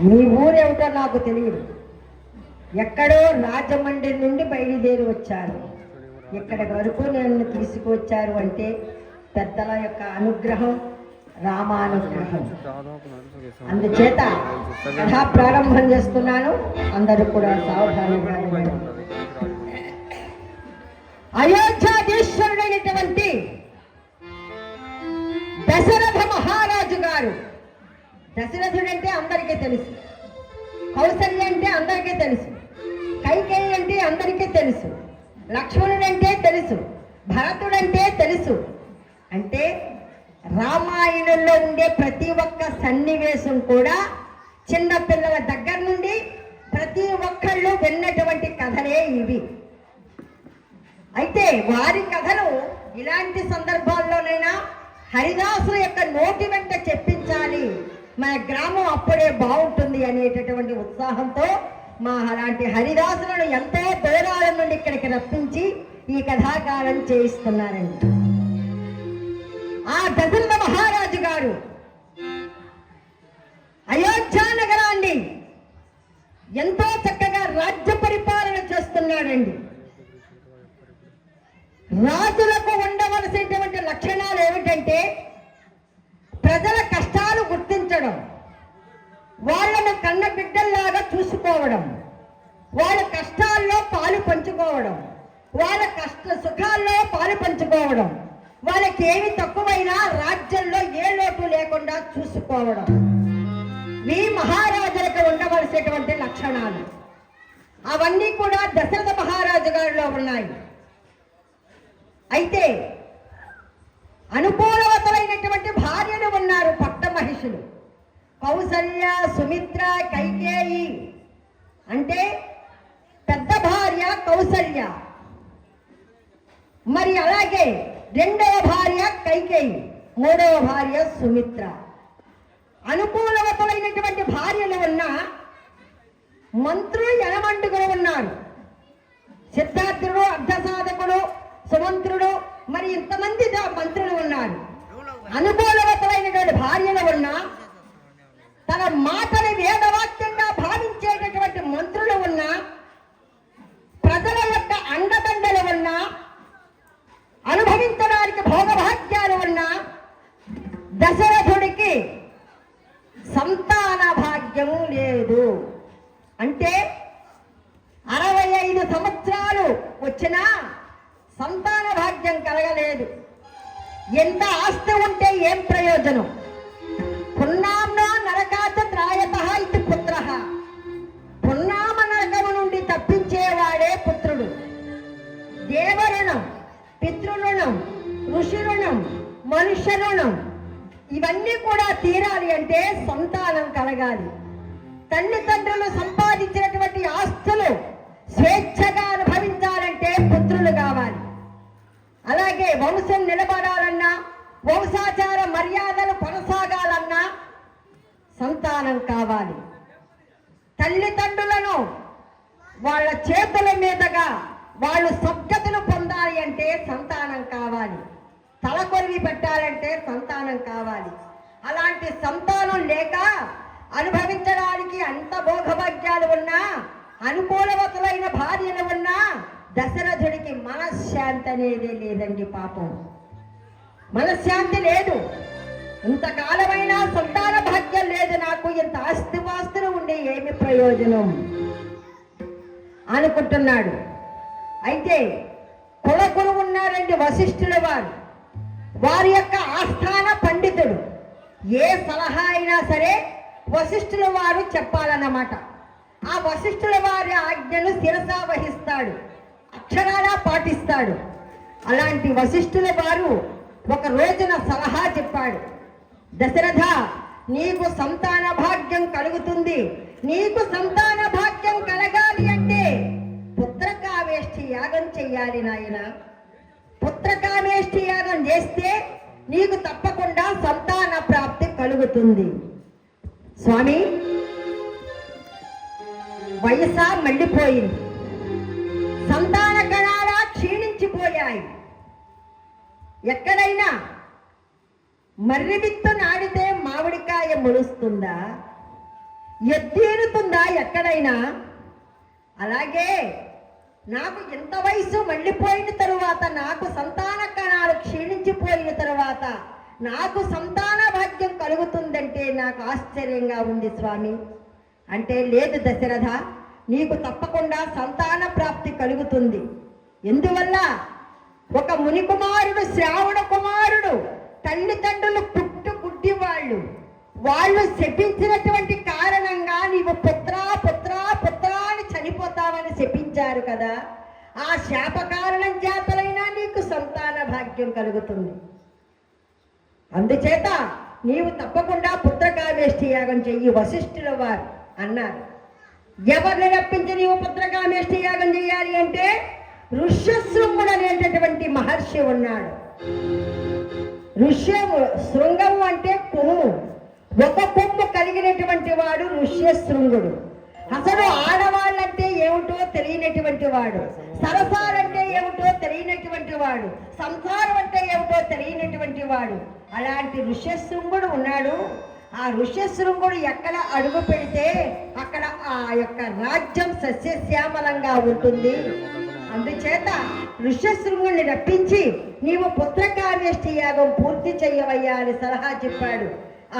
మీ ఊరేమిటో నాకు తెలియదు. ఎక్కడో రాజమండ్రి నుండి బయలుదేరి వచ్చారు. ఇక్కడి వరకు నన్ను తీసుకువచ్చారు అంటే పెద్దల యొక్క అనుగ్రహం, రామానుగ్రహం. అందుచేత కథా ప్రారంభం చేస్తున్నాను. అందరూ కూడా సావధానంగా వినండి. అయోధ్యాధీశ్వరుడైనటువంటి దశరథ మహారాజు గారు, దశరథుడంటే అందరికీ తెలుసు, కౌసల్య అంటే అందరికీ తెలుసు, కైకేయి అంటే అందరికీ తెలుసు, లక్ష్మణుడంటే తెలుసు, భరతుడంటే తెలుసు. అంటే రామాయణంలో ఉండే ప్రతి ఒక్క సన్నివేశం కూడా చిన్నపిల్లల దగ్గర నుండి ప్రతి ఒక్కళ్ళు విన్నటువంటి కథలే ఇవి. అయితే వారి కథలు ఇలాంటి సందర్భాల్లోనైనా హరిదాసుల యొక్క నోటి వెంట చెప్పించాలి, మన గ్రామం అప్పుడే బాగుంటుంది అనేటటువంటి ఉత్సాహంతో మా అలాంటి హరిదాసులను ఎంతో దూరాల నుండి ఇక్కడికి రప్పించి ఈ కథాకారం చేయిస్తున్నారండి. ఆ దశరథ మహారాజు గారు అయోధ్య నగరాన్ని ఎంతో చక్కగా రాజ్య పరిపాలన చేస్తున్నాడండి. రాజులకు ఉండవలసినటువంటి లక్షణాలు ఏమిటంటే ప్రజల కష్టాలు గుర్తించడం, వాళ్ళను కన్న బిడ్డల్లాగా చూసుకోవడం, వాళ్ళ కష్టాల్లో పాలు పంచుకోవడం, వాళ్ళ కష్ట సుఖాల్లో పాలు పంచుకోవడం, వాళ్ళకి ఏమి తక్కువైనా రాజ్యంలో ఏ లోటు లేకుండా చూసుకోవడం, ఈ మహారాజులకు ఉండవలసినటువంటి లక్షణాలు. అవన్నీ కూడా దశరథ మహారాజు గారిలో ఉన్నాయి. అయితే అనుకూలవతలైనటువంటి భార్యలు ఉన్నారు, పట్ట మహిషులు. కౌసల్య, సుమిత్ర, కైకేయి. అంటే పెద్ద భార్య కౌసల్య, మరి అలాగే రెండవ భార్య కైకేయి, మూడవ భార్య సుమిత్ర. అనుకూలవతలైనటువంటి భార్యలు ఉన్న మంత్రులు యనమండుగురు ఉన్నారు. సిద్ధార్థుడు, అర్ధసాధకుడు, సుమంత్రుడు, మరి ఇంతమంది మంత్రులు ఉన్నారు. అనుకూలవతలైనటువంటి భార్యలు ఉన్నా, తన మాటని వేదవాక్యంగా భావించేటటువంటి మంత్రులు ఉన్నా, ప్రజల యొక్క అండదండలు ఉన్నా, అనుభవించడానికి భోగభాగ్యాలు ఉన్నా, దశరథుడికి సంతాన భాగ్యము లేదు. అంటే 65 సంవత్సరాలు వచ్చినా సంతాన భాగ్యం కలగలేదు. ఎంత ఆస్తి ఉంటే ఏం ప్రయోజనం? పున్నాంనా నరకాత త్రాయత ఇది పుత్ర. పున్నామ నరకము నుండి తప్పించేవాడే పుత్రుడు. దేవరుణం, పితృరుణం, ఋషి రుణం, మనుష్య రుణం, ఇవన్నీ కూడా తీరాలి అంటే సంతానం కలగాలి. తల్లిదండ్రులు సంపాదించినటువంటి ఆస్తులు స్వేచ్ఛగా అనుభవించాలంటే పుత్రులు కావాలి. అలాగే వంశం నిలబడాలన్నా, వంశాచార మర్యాదలు కొనసాగాలన్నా సంతానం కావాలి. తల్లిదండ్రులను వాళ్ళ చేతుల మీదుగా వాళ్ళు సద్గతులు పొందాలి అంటే సంతానం కావాలి. తలకొరివి పెట్టాలంటే సంతానం కావాలి. అలాంటి సంతానం లేక అనుభవించడానికి అంత భోగభాగ్యాలు ఉన్నా, అనుకూలవతులైన భార్యలు ఉన్నా, దశరథుడికి మనశ్శాంతి అనేది లేదండి. పాపం, మనశ్శాంతి లేదు. ఇంతకాలమైనా సంతాన భాగ్యం లేదు, నాకు ఇంత ఆస్తిపాస్తులు ఉండే ఏమి ప్రయోజనం అనుకుంటున్నాడు. అయితే కులకులు ఉన్నారండి వశిష్ఠుల వారు. వారి యొక్క ఆస్థాన పండితుడు. ఏ సలహా అయినా సరే వశిష్ఠుల వారు చెప్పాలన్నమాట. ఆ వశిష్ఠుల వారి ఆజ్ఞను శిరసా వహిస్తాడు, అక్షరాలా పాటిస్తాడు. అలాంటి వశిష్ఠుల వారు ఒక రోజున సలహా చెప్పాడు. దశరథ, నీకు సంతాన భాగ్యం కలుగుతుంది. నీకు సంతాన భాగ్యం కలగాలి అంటే పుత్రకామేష్టి యాగం చెయ్యాలి నాయన. పుత్రకామేష్టి యాగం చేస్తే నీకు తప్పకుండా సంతాన ప్రాప్తి కలుగుతుంది. స్వామి, వయసా మళ్ళీపోయింది, సంతాన కణాలా క్షీణించిపోయాయి. ఎక్కడైనా మర్రి విత్తు నాడితే మామిడికాయ మొలుస్తుందా? ఎత్తేరుతుందా ఎక్కడైనా? అలాగే నాకు ఇంత వయసు మళ్ళీపోయిన తరువాత, నాకు సంతాన కణాలు క్షీణించిపోయిన తరువాత నాకు సంతాన భాగ్యం కలుగుతుందంటే నాకు ఆశ్చర్యంగా ఉంది స్వామి. అంటే లేదు దశరథ, నీకు తప్పకుండా సంతాన ప్రాప్తి కలుగుతుంది. ఎందువల్ల? ఒక ముని కుమారుడు, శ్రావణ కుమారుడు, తల్లిదండ్రులు పుట్టు గుడ్డి వాళ్ళు శపించినటువంటి కారణంగా నీవు పుత్రా పుత్రా పుత్రా అని చనిపోతావని శపించారు కదా. ఆ శాప కారణం చేతలైనా నీకు సంతాన భాగ్యం కలుగుతుంది. అందుచేత నీవు తప్పకుండా పుత్రకామేష్టి యాగం చెయ్యి వశిష్ఠుల వారు అన్నారు. ఎవరిని రప్పించి నీవు పుత్రకామేష్టి యాగం చేయాలి అంటే ఋష్యశృంగుడు అనేటటువంటి మహర్షి ఉన్నాడు. శృంగము అంటే కొమ్ము, ఒక కొమ్ము కలిగినటువంటి వాడు ఋష్యశృంగుడు. అసలు ఆడవాళ్ళంటే ఏమిటో తెలియనటువంటి వాడు, సరసాలంటే ఏమిటో తెలియనటువంటి వాడు, సంసారం అంటే ఏమిటో తెలియనటువంటి వాడు. అలాంటి ఋష్యశృంగుడు ఉన్నాడు. ఆ ఋష్యశృంగుడు ఎక్కడ అడుగు పెడితే అక్కడ ఆ యొక్క రాజ్యం సస్యశ్యామలంగా ఉంటుంది. అందుచేత ఋష్యశృంగుడిని రప్పించి నీవు పుత్రకామేష్టి యాగం పూర్తి చెయ్యవయ్యా అని సలహా చెప్పాడు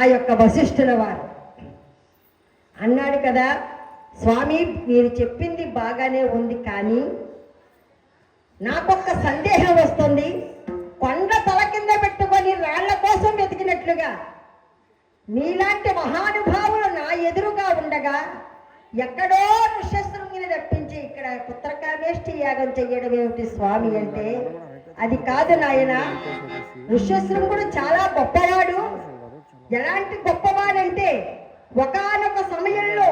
ఆ యొక్క వశిష్ఠుల వారు. అన్నాడు కదా, స్వామి మీరు చెప్పింది బాగానే ఉంది, కానీ నాకొక్క సందేహం వస్తుంది. కొండ తల కింద పెట్టుకొని రాళ్ల కోసం వెతికినట్లుగా మీలాంటి మహానుభావులు నా ఎదురుగా ఉండగా ఎక్కడో ఋష్యశృంగిని రప్పించి ఇక్కడ పుత్రకామేష్టి యాగం చెయ్యడం ఏమిటి స్వామి అంటే, అది కాదు నాయన. ఋష్యశృంగుడు చాలా గొప్పవాడు. ఎలాంటి గొప్పవాడంటే ఒకానొక సమయంలో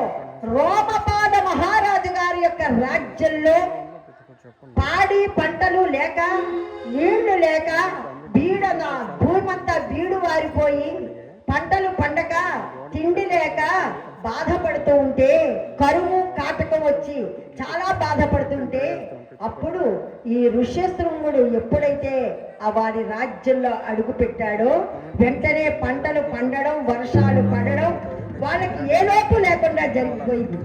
రోమపాద మహారాజు గారి యొక్క రాజ్యంలో పాడి పంటలు లేక, నీళ్లు లేక, భూమంతా బీడు వారిపోయి పంటలు పండక, తిండి లేక బాధపడుతూ ఉంటే, కరువు కాటకం వచ్చి చాలా బాధపడుతుంటే, అప్పుడు ఈ ఋష్యశృంగుడు ఎప్పుడైతే ఆ వారి రాజ్యంలో అడుగు పెట్టాడో వెంటనే పంటలు పండడం, వర్షాలు పడడం వాళ్ళకి ఏ లోపు లేకుండా జరిగిపోయింది.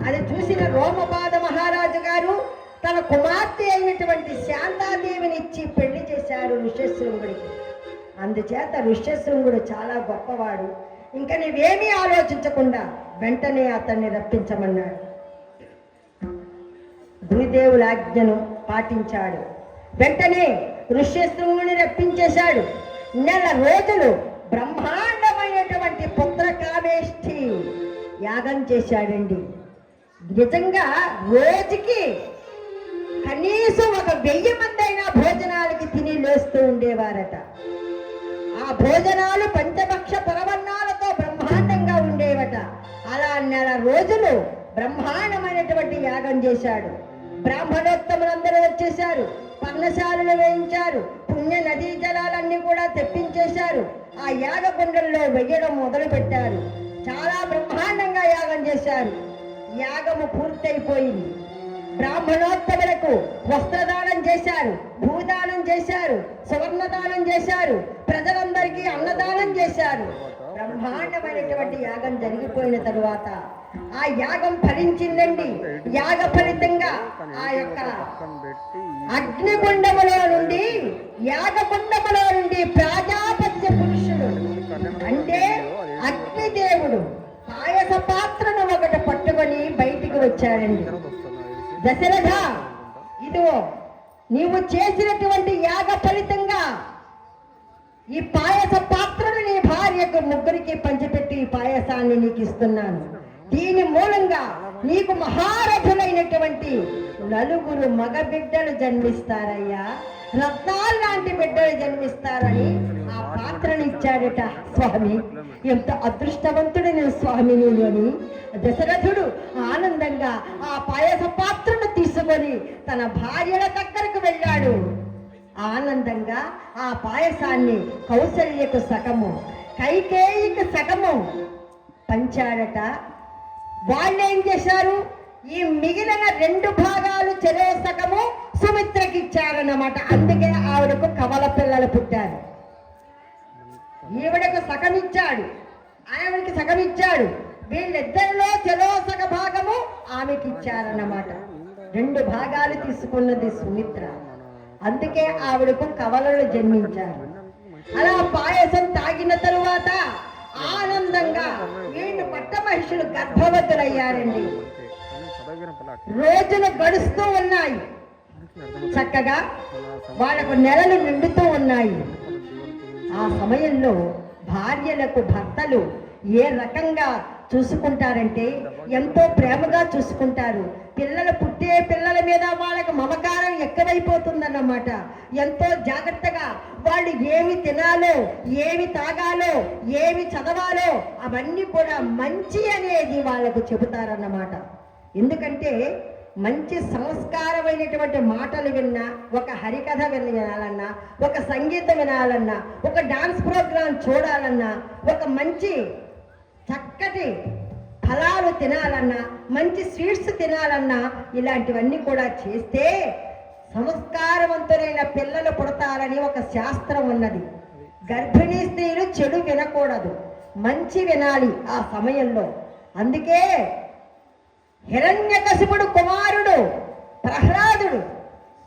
అది చూసిన రోమపాద మహారాజు గారు తన కుమార్తె అయినటువంటి శాంతాదేవిని ఇచ్చి పెళ్లి చేశారు ఋష్యశృంగుడికి. అందుచేత ఋష్యశృంగుడు చాలా గొప్పవాడు. ఇంకా నీవేమీ ఆలోచించకుండా వెంటనే అతన్ని రప్పించమన్నాడు. గురుదేవుల ఆజ్ఞను పాటించాడు. వెంటనే ఋష్యశృంగుని రప్పించేశాడు. నెల రోజులు బ్రహ్మాండమైనటువంటి పుత్రకామేష్టి యాగం చేశాడండి. నిజంగా రోజుకి కనీసం 1000 మంది అయినా భోజనాలకి తిని లేస్తూ ఉండేవారట. ఆ భోజనాలు పంచభక్ష పరవన్నాలతో బ్రహ్మాండంగా ఉండేవట. అలా నెల రోజులు బ్రహ్మాండమైనటువంటి యాగం చేశాడు. బ్రాహ్మణోత్తములందరూ వచ్చేశారు, పర్ణశాలలు వేయించారు, పుణ్య నదీ జలాలన్నీ కూడా తెప్పించేశారు. ఆ యాగ కుండల్లో వెయ్యడం మొదలు పెట్టారు. చాలా బ్రహ్మాండంగా యాగం చేశారు. యాగము పూర్తయిపోయింది. బ్రాహ్మణోత్తములకు వస్త్రదానం చేశారు, భూదానం చేశారు, సువర్ణదానం చేశారు, ప్రజలందరికీ అన్నదానం చేశారు. బ్రహ్మాండమైనటువంటి యాగం జరిగిపోయిన తరువాత ఆ యాగం ఫలించిందండి. యాగ ఫలితంగా ఆ యొక్క అగ్నిగుండములో నుండి, యాగకుండములో నుండి ప్రజాపత్య పురుషుడు అంటే అగ్నిదేవుడు పాయస పాత్రను ఒకటి పట్టుకొని బయటికి వచ్చాడండి. దశరథ, ఇదిగో నీవు చేసినటువంటి యాగ ఫలితంగా ఈ పాయస పాత్రను నీ భార్యకు ముగ్గురికి పంచిపెట్టి ఈ పాయసాన్ని నీకు ఇస్తున్నాను. దీని మూలంగా నీకు మహారథులైనటువంటి 4 మగ బిడ్డలు జన్మిస్తారయ్యా, రత్నాలు లాంటి బిడ్డలు జన్మిస్తారని ఆ పాత్రను ఇచ్చాడట. స్వామి, ఎంత అదృష్టవంతుడు నేను స్వామి నేను అని దశరథుడు ఆనందంగా ఆ పాయస పాత్రను తీసుకొని తన భార్యల దగ్గరకు వెళ్ళాడు. ఆనందంగా ఆ పాయసాన్ని కౌసల్యకు సగము, కైకేయికి సగము పంచాడట. వాళ్ళేం చేశారు, ఈ మిగిలిన 2 భాగాలు చెరే సగము సుమిత్రకి ఇచ్చారన్నమాట. అందుకే ఆవిడకు కవల పిల్లలు పుట్టారు. ఈవిడకు సగం ఇచ్చాడు, ఆమెకి సగం ఇచ్చాడు. వీళ్ళిద్దరిలో చెరో సగ భాగము ఆమెకి ఇచ్చారన్నమాట. 2 భాగాలు తీసుకున్నది సుమిత్ర. అందుకే ఆవిడకు కవలలు జన్మించారు. అలా పాయసం తాగిన తరువాత ఆనందంగా వీళ్ళు పట్టమహిషులు గర్భవతులయ్యారండి. రోజులు గడుస్తూ ఉన్నాయి. చక్కగా వాళ్ళకు నెలలు నిండుతూ ఉన్నాయి. ఆ సమయంలో భార్యలకు భర్తలు ఏ రకంగా చూసుకుంటారంటే ఎంతో ప్రేమగా చూసుకుంటారు. పిల్లలు పుట్టే పిల్లల మీద వాళ్ళకు మమకారం ఎక్కువైపోతుందన్నమాట. ఎంతో జాగ్రత్తగా వాళ్ళు ఏమి తినాలో, ఏమి తాగాలో, ఏమి చదవాలో అవన్నీ కూడా మంచి అనేది వాళ్ళకు చెబుతారన్నమాట. ఎందుకంటే మంచి సంస్కారమైనటువంటి మాటలు విన్నా, ఒక హరికథ వినాలన్నా, ఒక సంగీతం వినాలన్నా, ఒక డాన్స్ ప్రోగ్రాం చూడాలన్నా, ఒక మంచి చక్కటి ఫలాలు తినాలన్నా, మంచి స్వీట్స్ తినాలన్నా ఇలాంటివన్నీ కూడా చేస్తే సంస్కారవంతులైన పిల్లలు పుడతారని ఒక శాస్త్రం ఉన్నది. గర్భిణీ స్త్రీలు చెడు వినకూడదు, మంచి వినాలి ఆ సమయంలో. అందుకే హిరణ్యకశిపుడు కుమారుడు ప్రహ్లాదుడు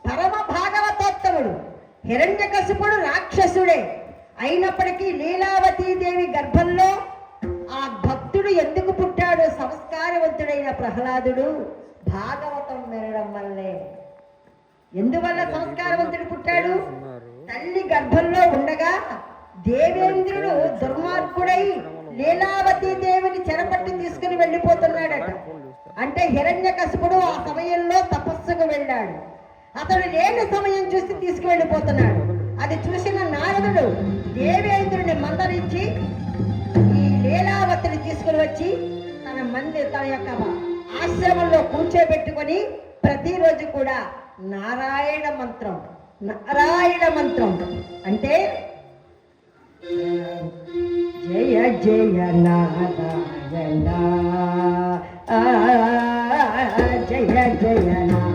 పరమ భాగవతోత్తముడు. హిరణ్యకశిపుడు రాక్షసుడే అయినప్పటికీ లీలావతీదేవి గర్భంలో ఆ భక్తుడు ఎందుకు పుట్టాడు? సంస్కారవంతుడైన ప్రహ్లాదుడు భాగవతం వినడం వల్లే. ఎందువల్ల సంస్కారవంతుడు పుట్టాడు? తల్లి గర్భంలో ఉండగా దేవేంద్రుడు దుర్మార్గుడై లీలావతీ దేవిని చెరపట్టి తీసుకుని వెళ్ళిపోతున్నాడట. అంటే హిరణ్యకశిపుడు ఆ సమయంలో తపస్సుకు వెళ్ళాడు. అతడు లేని సమయం చూసి తీసుకువెళ్ళిపోతున్నాడు. అది చూసిన నారదుడు దేవేంద్రుని మందరించి ఈ లీలావతిని తీసుకుని వచ్చి తన యొక్క ఆశ్రమంలో కూర్చోబెట్టుకొని ప్రతిరోజు కూడా నారాయణ మంత్రం అంటే జయ జయ నారాయణ జయ జయ నారాయణ